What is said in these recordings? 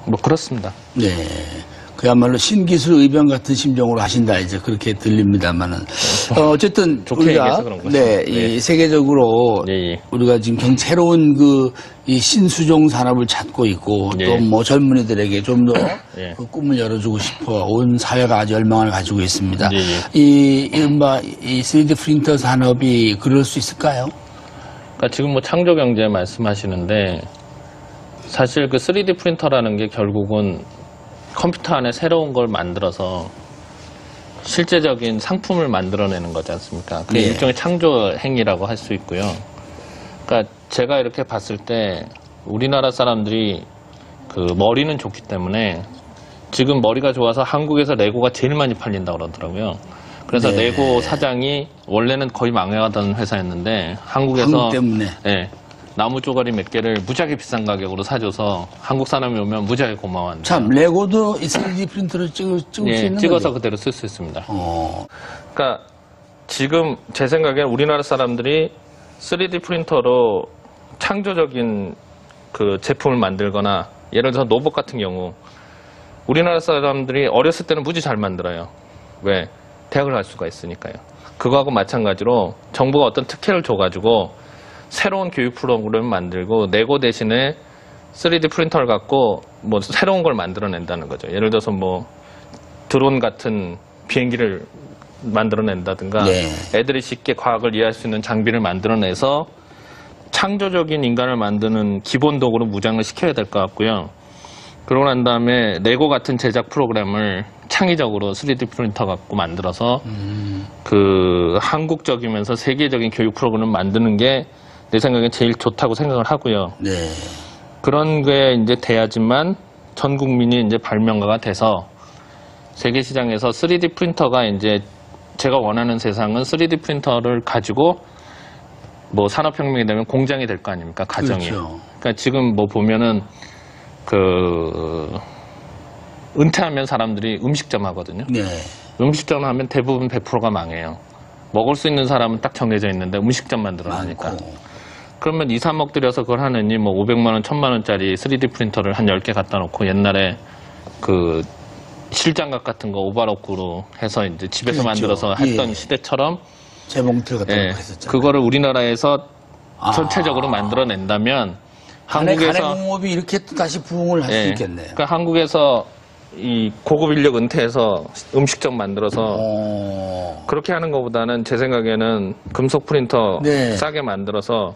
뭐 그렇습니다. 네. 그야말로 신기술 의병 같은 심정으로 하신다 이제 그렇게 들립니다만은 어쨌든 좋게 얘기해서 그런 거죠. 네, 이 세계적으로 우리가 지금 새로운 이 신수종 산업을 찾고 있고 또 뭐 젊은이들에게 좀 더 그 꿈을 열어주고 싶어 온 사회가 아주 열망을 가지고 있습니다. 이 3D 프린터 산업이 그럴 수 있을까요? 그러니까 지금 뭐 창조 경제 말씀하시는데 사실 그 3D 프린터라는 게 결국은 컴퓨터 안에 새로운 걸 만들어서 실제적인 상품을 만들어내는 거지 않습니까? 그게 일종의 창조 행위라고 할 수 있고요. 그러니까 제가 이렇게 봤을 때 우리나라 사람들이 그 머리는 좋기 때문에 지금 머리가 좋아서 한국에서 레고가 제일 많이 팔린다고 그러더라고요. 그래서 레고 사장이 원래는 거의 망해가던 회사였는데 한국 때문에 나무 쪼가리 몇 개를 무지하게 비싼 가격으로 사줘서 한국 사람이 오면 무지하게 고마워한다. 참 레고도 이 3D 프린터를 찍을 수 있는 찍어서 거죠? 그대로 쓸 수 있습니다. 그러니까 지금 제 생각엔 우리나라 사람들이 3D 프린터로 창조적인 그 제품을 만들거나 예를 들어서 로봇 같은 경우 우리나라 사람들이 어렸을 때는 무지 잘 만들어요. 왜? 대학을 갈 수가 있으니까요. 그거하고 마찬가지로 정부가 어떤 특혜를 줘가지고 새로운 교육 프로그램을 만들고 레고 대신에 3D 프린터를 갖고 뭐 새로운 걸 만들어낸다는 거죠. 예를 들어서 뭐 드론 같은 비행기를 만들어낸다든가 애들이 쉽게 과학을 이해할 수 있는 장비를 만들어내서 창조적인 인간을 만드는 기본 도구로 무장을 시켜야 될 것 같고요. 그러고 난 다음에 레고 같은 제작 프로그램을 창의적으로 3D 프린터 갖고 만들어서 그 한국적이면서 세계적인 교육 프로그램을 만드는 게 내 생각엔 제일 좋다고 생각을 하고요. 그런 게 이제 돼야지만 전 국민이 이제 발명가가 돼서 세계 시장에서 3D 프린터가 이제 제가 원하는 세상은 3D 프린터를 가지고 뭐 산업혁명이 되면 공장이 될 거 아닙니까? 가정이. 그러니까 지금 뭐 보면은 그 은퇴하면 사람들이 음식점 하거든요. 음식점 하면 대부분 100%가 망해요. 먹을 수 있는 사람은 딱 정해져 있는데 음식점 만들어내니까. 그러면 2, 3억 들여서 그걸 하느니 뭐 500만 원, 1000만 원짜리 3D 프린터를 한 10개 갖다 놓고 옛날에 그 실장갑 같은 거 오바로크로 해서 이제 집에서 만들어서 했던 시대처럼 재봉틀 같은 거 했었잖아요. 그거를 우리나라에서 전체적으로 만들어낸다면 한국에서 가내공업이 이렇게 다시 부흥을 할 수 있겠네. 그러니까 한국에서 이 고급 인력 은퇴해서 음식점 만들어서 그렇게 하는 것보다는 제 생각에는 금속 프린터 싸게 만들어서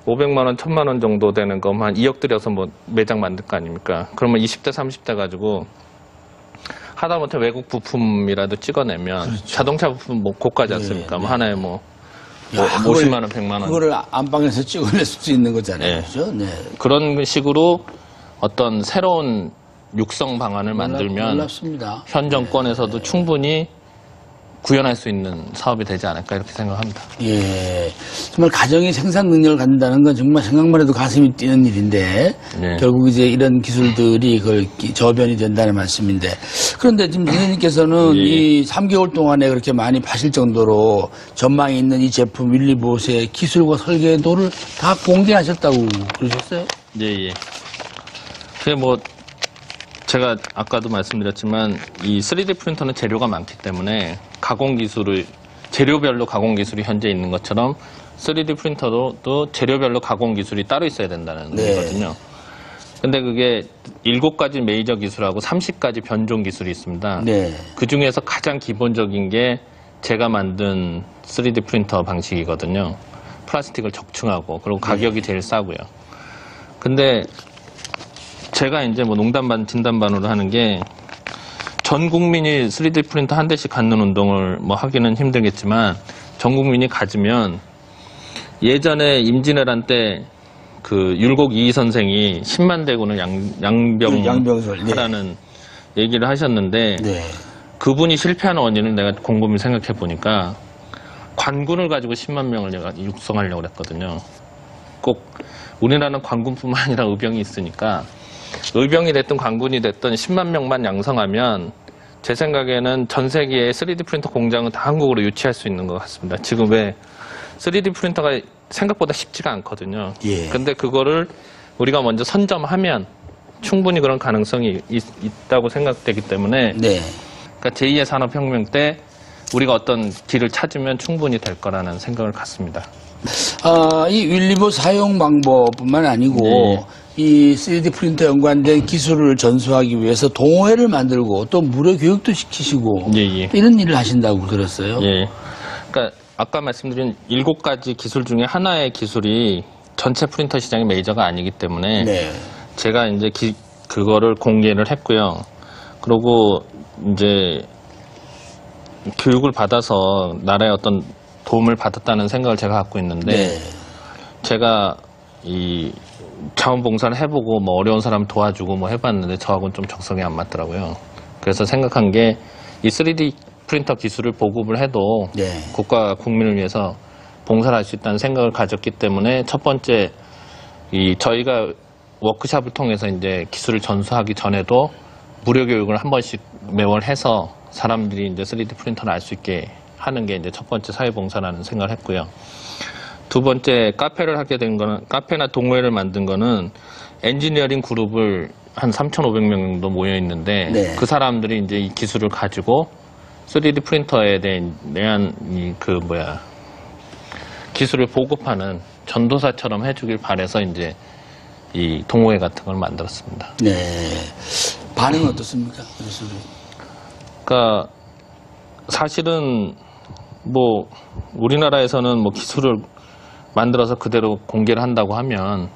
500만 원, 1000만 원 정도 되는 거 한 2억 들여서 뭐 매장 만들 거 아닙니까? 그러면 20대, 30대 가지고 하다못해 외국 부품이라도 찍어내면 자동차 부품 뭐 고가지 않습니까? 뭐 하나에 뭐 50만 원, 100만 원. 그거를 안방에서 찍어낼 수 있는 거잖아요. 그렇죠? 그런 식으로 어떤 새로운 육성 방안을 만들면 놀랍습니다. 현 정권에서도 충분히 구현할 수 있는 사업이 되지 않을까 이렇게 생각합니다. 정말 가정이 생산 능력을 갖는다는 건 정말 생각만 해도 가슴이 뛰는 일인데 결국 이제 이런 기술들이 그걸 저변이 된다는 말씀인데 그런데 지금 선생님께서는 이 3개월 동안에 그렇게 많이 파실 정도로 전망이 있는 이 제품 윌리봇의 기술과 설계도를 다 공개하셨다고 그러셨어요? 그게 뭐 제가 아까도 말씀드렸지만 이 3D 프린터는 재료가 많기 때문에 가공 기술을 재료별로 가공 기술이 현재 있는 것처럼 3D 프린터도 재료별로 가공 기술이 따로 있어야 된다는 거거든요. 근데 그게 7가지 메이저 기술하고 30가지 변종 기술이 있습니다. 그 중에서 가장 기본적인 게 제가 만든 3D 프린터 방식이거든요. 플라스틱을 적층하고 그리고 가격이 제일 싸고요. 근데 제가 이제 뭐 농담 반 진담 반으로 하는 게 전 국민이 3D 프린터 한 대씩 갖는 운동을 뭐 하기는 힘들겠지만 전 국민이 가지면 예전에 임진왜란 때 그 율곡 이희 선생이 10만 대군을 양병하라는 얘기를 하셨는데 그분이 실패하는 원인을 내가 곰곰이 생각해 보니까 관군을 가지고 10만 명을 내가 육성하려고 그랬거든요. 꼭 우리나라는 관군뿐만 아니라 의병이 있으니까 의병이 됐든 관군이 됐든 10만 명만 양성하면 제 생각에는 전 세계의 3D 프린터 공장은 다 한국으로 유치할 수 있는 것 같습니다. 지금 왜 3D 프린터가 생각보다 쉽지가 않거든요. 근데 그거를 우리가 먼저 선점하면 충분히 그런 가능성이 있다고 생각되기 때문에 네. 그러니까 제2의 산업혁명 때 우리가 어떤 길을 찾으면 충분히 될 거라는 생각을 갖습니다. 이 윌리보 사용 방법뿐만 아니고 네. 이 3D 프린터 연관된 기술을 전수하기 위해서 동호회를 만들고 또 무료 교육도 시키시고 예. 이런 일을 하신다고 들었어요. 예. 그러니까 아까 말씀드린 7가지 기술 중에 하나의 기술이 전체 프린터 시장의 메이저가 아니기 때문에 네. 제가 이제 그거를 공개를 했고요. 그리고 이제 교육을 받아서 나라의 어떤 도움을 받았다는 생각을 제가 갖고 있는데 네. 제가 이 자원봉사를 해보고 뭐 어려운 사람 도와주고 뭐 해봤는데 저하고는 좀 적성이 안 맞더라고요. 그래서 생각한 게 이 3D 프린터 기술을 보급을 해도 네. 국가 국민을 위해서 봉사를 할 수 있다는 생각을 가졌기 때문에 첫 번째 저희가 워크숍을 통해서 이제 기술을 전수하기 전에도 무료 교육을 한 번씩 매월 해서 사람들이 이제 3D 프린터를 알 수 있게 하는 게 이제 첫 번째 사회봉사라는 생각을 했고요. 두 번째 카페를 하게 된 거는 카페나 동호회를 만든 거는 엔지니어링 그룹을 한 3,500명 정도 모여 있는데 네. 그 사람들이 이제 이 기술을 가지고 3D 프린터에 대한 기술을 보급하는 전도사처럼 해주길 바래서 이제 이 동호회 같은 걸 만들었습니다. 네. 반응은 어떻습니까? 그러니까 사실은 뭐 우리나라에서는 뭐 기술을 만들어서 그대로 공개를 한다고 하면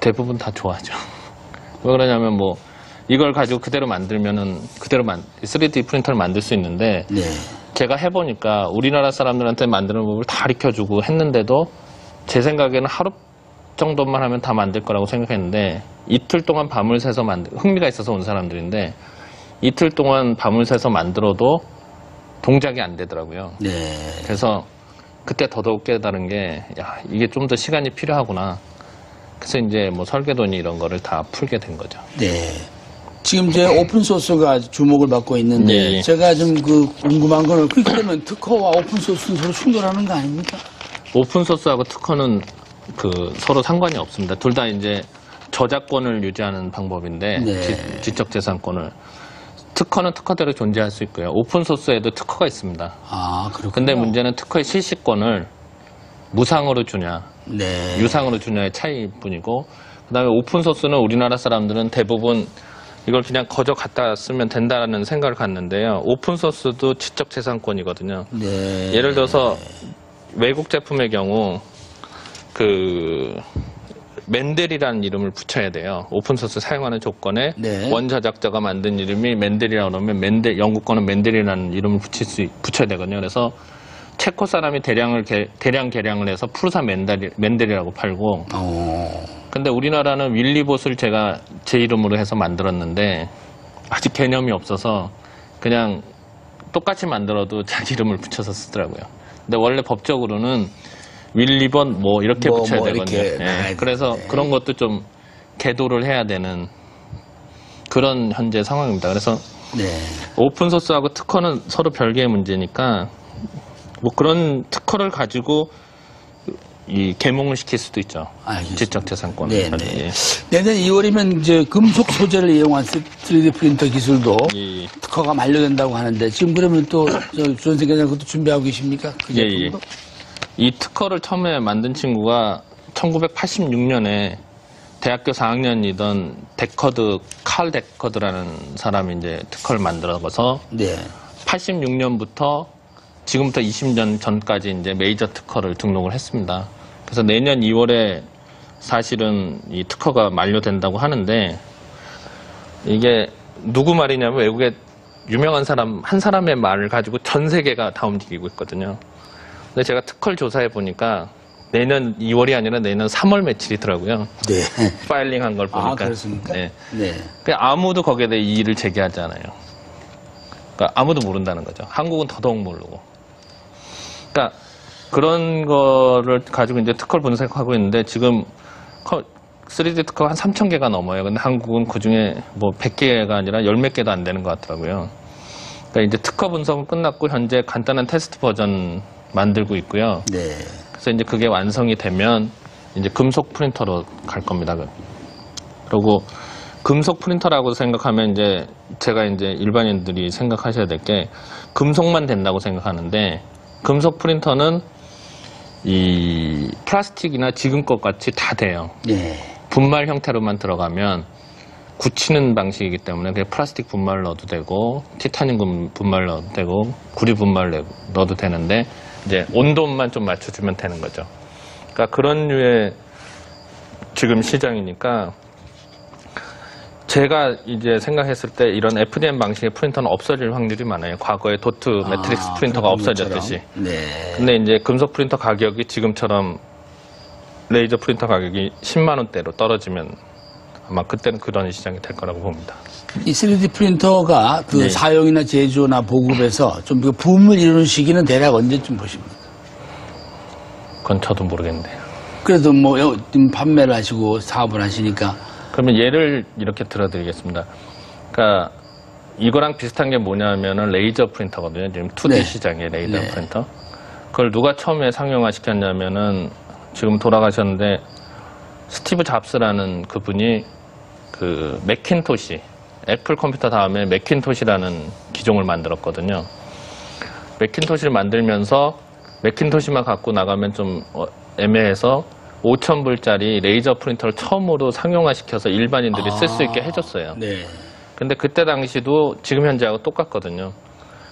대부분 다 좋아하죠. 왜 그러냐면 뭐 이걸 가지고 그대로 만들면은 3D 프린터를 만들 수 있는데 네. 제가 해보니까 우리나라 사람들한테 만드는 법을 다 가르쳐주고 했는데도 제 생각에는 하루 정도만 하면 다 만들 거라고 생각했는데 이틀 동안 밤을 새서 흥미가 있어서 온 사람들인데 이틀 동안 밤을 새서 만들어도 동작이 안 되더라고요. 네. 그래서 그때 더더욱 깨달은 게 이게 좀 더 시간이 필요하구나. 그래서 이제 뭐 설계도니 이런 거를 다 풀게 된 거죠. 네. 지금 이제 오픈소스가 주목을 받고 있는데 네. 제가 좀 궁금한 거는 그렇게 되면 특허와 오픈소스는 서로 충돌하는 거 아닙니까? 오픈소스하고 특허는 서로 상관이 없습니다. 둘 다 이제 저작권을 유지하는 방법인데 네. 지적재산권을. 특허는 특허대로 존재할 수 있고요. 오픈소스에도 특허가 있습니다. 아, 그렇군요. 근데 문제는 특허의 실시권을 무상으로 주냐, 네. 유상으로 주냐의 차이일 뿐이고, 그 다음에 오픈소스는 우리나라 사람들은 대부분 이걸 그냥 거저 갖다 쓰면 된다는 생각을 갖는데요. 오픈소스도 지적재산권이거든요. 네. 예를 들어서 외국 제품의 경우 맨델이라는 이름을 붙여야 돼요. 오픈소스 사용하는 조건에 네. 원저작자가 만든 이름이 맨델이라고 그러면 영국 거는 맨델이라는 이름을 붙여야 되거든요. 그래서 체코 사람이 대량 개량을 해서 프루사 맨델이라고 팔고 근데 우리나라는 윌리봇을 제가 제 이름으로 해서 만들었는데 아직 개념이 없어서 그냥 똑같이 만들어도 자기 이름을 붙여서 쓰더라고요. 근데 원래 법적으로는 윌리봇 이렇게 붙여야 되거든요. 이렇게 그래서 그런 것도 좀 계도를 해야 되는 그런 현재 상황입니다. 그래서 네. 오픈소스하고 특허는 서로 별개의 문제니까 그런 특허를 가지고 계몽을 시킬 수도 있죠. 알겠습니다. 지적재산권을. 네. 내년 2월이면 이제 금속 소재를 이용한 3D 프린터 기술도 예. 특허가 만료된다고 하는데 지금 그러면 또 주원생께서 그것도 준비하고 계십니까? 그 제품도? 이 특허를 처음에 만든 친구가 1986년에 대학교 4학년이던 칼 데커드라는 사람이 이제 특허를 만들어서 네. 86년부터 지금부터 20년 전까지 이제 메이저 특허를 등록을 했습니다. 그래서 내년 2월에 사실은 이 특허가 만료된다고 하는데 이게 누구 말이냐면 외국의 유명한 한 사람의 말을 가지고 전 세계가 다 움직이고 있거든요. 근데 제가 특허를 조사해 보니까 내년 2월이 아니라 내년 3월 며칠이더라고요. 네. 파일링한 걸 보니까. 아, 그렇습니까? 네. 네. 아무도 거기에 대해 이의를 제기하지 않아요. 그러니까 아무도 모른다는 거죠. 한국은 더더욱 모르고. 그러니까 그런 거를 가지고 이제 특허를 분석하고 있는데 지금 3D 특허가 한 3,000개가 넘어요. 근데 한국은 그 중에 100개가 아니라 10몇 개도 안 되는 것 같더라고요. 그러니까 이제 특허 분석은 끝났고 현재 간단한 테스트 버전 만들고 있고요. 네. 그래서 이제 그게 완성이 되면 이제 금속 프린터로 갈 겁니다. 그리고 금속 프린터라고 생각하면 이제 제가 이제 일반인들이 생각하셔야 될 게 금속만 된다고 생각하는데 금속 프린터는 이 플라스틱이나 지금 것 같이 다 돼요. 예. 분말 형태로만 들어가면 굳히는 방식이기 때문에 그냥 플라스틱 분말 넣어도 되고 티타늄 분말 넣어도 되고 구리 분말 넣어도 되는데 이제 온도만 좀 맞춰주면 되는 거죠. 그러니까 그런 류의 지금 시장이니까 제가 이제 생각했을 때 이런 FDM 방식의 프린터는 없어질 확률이 많아요. 과거에 도트 매트릭스 프린터가 없어졌듯이. 네. 근데 이제 금속 프린터 가격이 지금처럼 레이저 프린터 가격이 10만 원대로 떨어지면 아마 그때는 그런 시장이 될 거라고 봅니다. 이 3D 프린터가 그 네. 사용이나 제조나 보급에서 좀 그 붐을 이루는 시기는 대략 언제쯤 보십니까? 그건 저도 모르겠는데요. 그래도 뭐 좀 판매를 하시고 사업을 하시니까 그러면 예를 이렇게 들어드리겠습니다. 그러니까 이거랑 비슷한 게 뭐냐면은 레이저 프린터거든요. 지금 2D 네. 시장의 레이저 네. 프린터. 그걸 누가 처음에 상용화 시켰냐면은 지금 돌아가셨는데 스티브 잡스라는 그분이 그 맥킨토시, 애플 컴퓨터 다음에 맥킨토시라는 기종을 만들었거든요. 맥킨토시를 만들면서 맥킨토시만 갖고 나가면 좀 애매해서 5,000불짜리 레이저 프린터를 처음으로 상용화시켜서 일반인들이 쓸 수 있게 해줬어요. 네. 근데 그때 당시도 지금 현재하고 똑같거든요.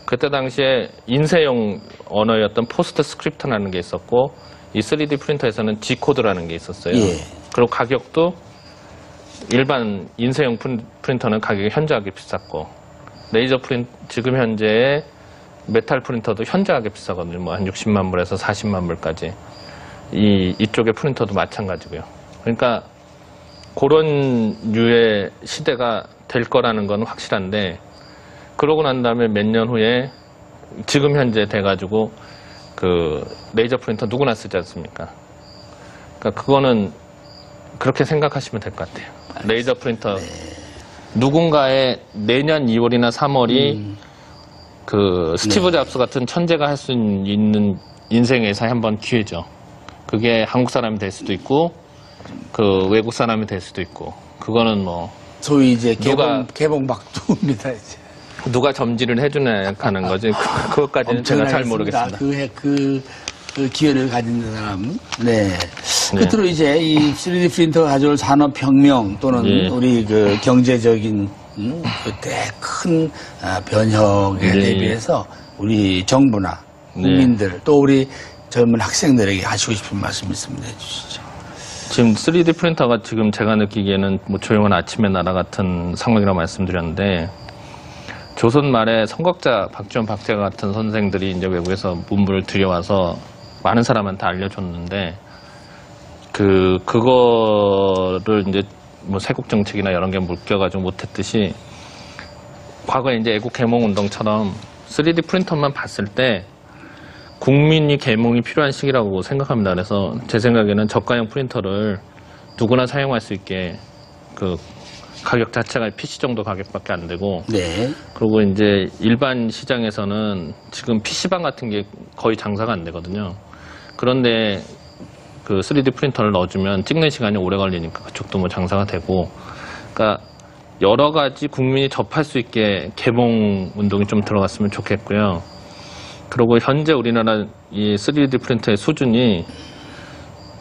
그때 당시에 인쇄용 언어였던 포스트 스크립트라는 게 있었고 이 3D 프린터에서는 G코드라는 게 있었어요. 예. 그리고 가격도 일반 인쇄용 프린터는 가격이 현저하게 비쌌고 레이저 지금 현재의 메탈 프린터도 현저하게 비싸거든요. 뭐 한 60만 불에서 40만 불까지. 이쪽의 프린터도 마찬가지고요. 그러니까 그런 류의 시대가 될 거라는 건 확실한데 그러고 난 다음에 몇 년 후에 지금 현재 돼가지고 그 레이저 프린터 누구나 쓰지 않습니까? 그러니까 그거는 그렇게 생각하시면 될 것 같아요. 레이저 프린터 누군가의 내년 2월이나 3월이 그 스티브 잡스 같은 천재가 할 수 있는 인생에서 한번 기회죠. 그게 한국 사람이 될 수도 있고 그 외국 사람이 될 수도 있고 그거는 뭐 소위 이제 개봉 박두입니다. 이제. 누가 점지를 해주냐 하는 거지. 그것까지는 제가 잘 모르겠습니다. 그 기회를 가진 사람. 네. 끝으로 이제 이 3D 프린터가 가져올 산업혁명 또는 예. 우리 그 경제적인 그때 큰 변혁에 대비해서 우리 정부나 국민들 또 우리 젊은 학생들에게 하시고 싶은 말씀 있으면 해주시죠. 지금 3D 프린터가 지금 제가 느끼기에는 뭐 조용한 아침의 나라 같은 상황이라고 말씀드렸는데 조선 말에 선각자 박지원, 박재가 같은 선생들이 이제 외국에서 문물을 들여와서 많은 사람한테 알려줬는데 그거를 이제 뭐 세국 정책이나 이런 게 묶여가지고 못했듯이 과거에 이제 애국 개몽 운동처럼 3D 프린터만 봤을 때 국민이 개몽이 필요한 시기라고 생각합니다. 그래서 제 생각에는 저가형 프린터를 누구나 사용할 수 있게 그 가격 자체가 PC 정도 가격밖에 안 되고 네. 그리고 이제 일반 시장에서는 지금 PC방 같은 게 거의 장사가 안 되거든요. 그런데 그 3D 프린터를 넣어주면 찍는 시간이 오래 걸리니까 그쪽도 뭐 장사가 되고 그러니까 여러 가지 국민이 접할 수 있게 개봉 운동이 좀 들어갔으면 좋겠고요. 그리고 현재 우리나라 이 3D 프린터의 수준이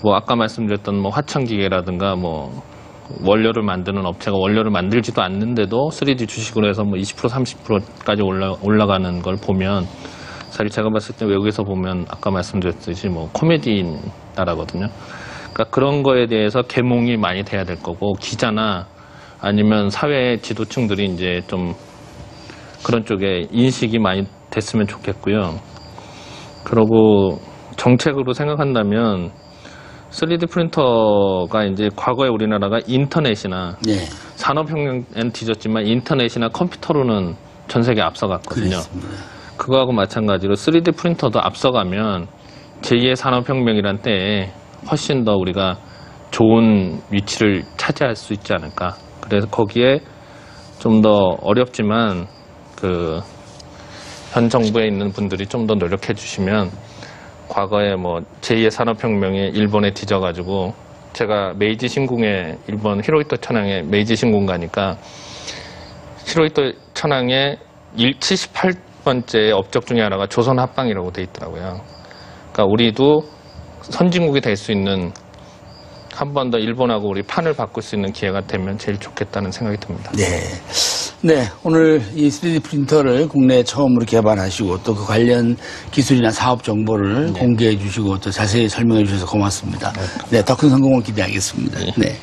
뭐 아까 말씀드렸던 뭐 화천기계라든가 뭐 원료를 만드는 업체가 원료를 만들지도 않는데도 3D 주식으로 해서 뭐 20% 30%까지 올라가는 걸 보면 사실 제가 봤을 때 외국에서 보면 아까 말씀드렸듯이 뭐 코미디인 나라거든요. 그러니까 그런 거에 대해서 계몽이 많이 돼야 될 거고 기자나 아니면 사회 지도층들이 이제 좀 그런 쪽에 인식이 많이 됐으면 좋겠고요. 그리고 정책으로 생각한다면 3D 프린터가 이제 과거에 우리나라가 인터넷이나 네. 산업혁명엔 뒤졌지만 인터넷이나 컴퓨터로는 전 세계 앞서갔거든요. 그렇습니다. 그거하고 마찬가지로 3D 프린터도 앞서가면 제2의 산업혁명이란 때에 훨씬 더 우리가 좋은 위치를 차지할 수 있지 않을까. 그래서 거기에 좀 더 어렵지만 현 정부에 있는 분들이 좀 더 노력해 주시면 과거에 뭐 제2의 산업혁명에 일본에 뒤져가지고 제가 메이지 신궁에 일본 히로히토 천황의 메이지 신궁 가니까 히로히토 천황의 78번째 업적 중에 하나가 조선 합방이라고 돼 있더라고요. 그러니까 우리도 선진국이 될 수 있는 한 번 더 일본하고 우리 판을 바꿀 수 있는 기회가 되면 제일 좋겠다는 생각이 듭니다. 네, 오늘 이 3D 프린터를 국내에 처음으로 개발하시고 또 그 관련 기술이나 사업 정보를 공개해 주시고 또 자세히 설명해 주셔서 고맙습니다. 네, 더 큰 성공을 기대하겠습니다. 네.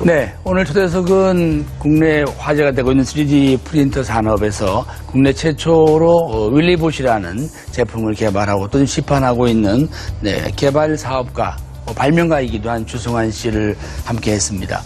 네, 오늘 초대석은 국내 화제가 되고 있는 3D 프린터 산업에서 국내 최초로 윌리봇이라는 제품을 개발하고 또 시판하고 있는 개발 사업가, 발명가이기도 한 주승환 씨를 함께 했습니다.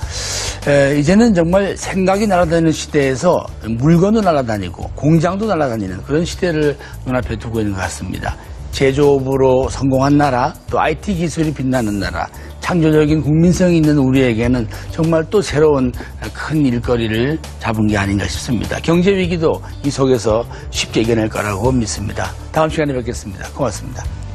이제는 정말 생각이 날아다니는 시대에서 물건도 날아다니고 공장도 날아다니는 그런 시대를 눈앞에 두고 있는 것 같습니다. 제조업으로 성공한 나라, 또 IT 기술이 빛나는 나라, 창조적인 국민성이 있는 우리에게는 정말 또 새로운 큰 일거리를 잡은 게 아닌가 싶습니다. 경제 위기도 이 속에서 쉽게 이겨낼 거라고 믿습니다. 다음 시간에 뵙겠습니다. 고맙습니다.